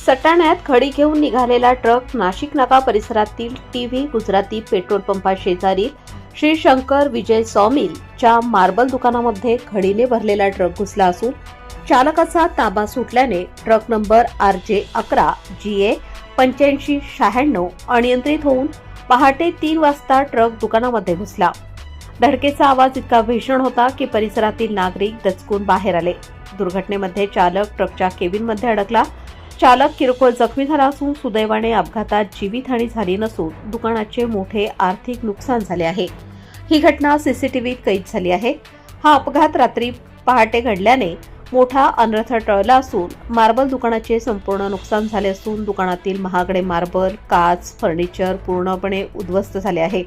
सटाण्यात खडी घेऊन निघालेला ट्रक नाशिक नाका परिसरातील टीव्ही गुजराती पेट्रोल पंपा शेजारील श्री शंकर विजय सॉमिलच्या मार्बल दुकानामध्ये खडीने भरलेला ट्रक घुसला असून चालकाचा ताबा सुटल्याने ट्रक नंबर RJ11 GA 8596 अनियंत्रित होऊन पहाटे 3 वाजता ट्रक दुकानामध्ये घुसला। धडकेचा आवाज इतका भीषण होता की परिसरातील नागरिक दचकून बाहेर आले। दुर्घटनेमध्ये चालक ट्रकच्या केबिनमध्ये अडकला। चालक किरकोळ जखमी झाला असून सुदैवाने अपघातात जीवितहानी झाली नसून दुकानाचे मोठे आर्थिक नुकसान झाले आहे। ही घटना सीसीटीव्हीत कैद झाली आहे। हा अपघात रात्री पहाटे घडल्याने मोठा अनर्थ टळला असून मार्बल दुकानाचे संपूर्ण नुकसान झाले असून दुकानातील महागडे मार्बल, काच, फर्निचर पूर्णपणे उद्ध्वस्त झाले आहे।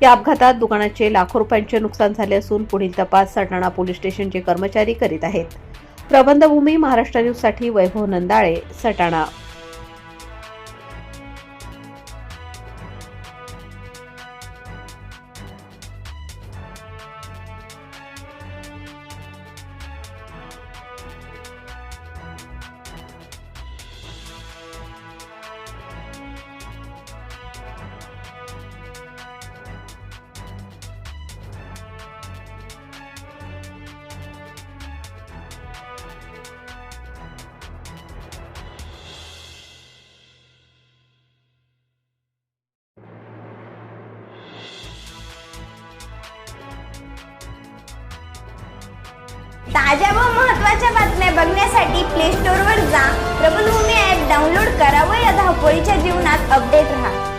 या अपघातात दुकानाचे लाखो रुपयांचे नुकसान झाले असून पुढील तपास सटाणा पोलीस स्टेशनचे कर्मचारी करीत आहेत। प्रबंधभूमी महाराष्ट्र न्यूज साठी वैभव नंदाळे, सटाणा। ताज्या व महत्त्वाच्या बातम्या बघण्यासाठी प्ले स्टोअरवर जा, प्रबंधभूमी ॲप डाउनलोड करा व या धावपळीच्या जीवनात अपडेट रहा।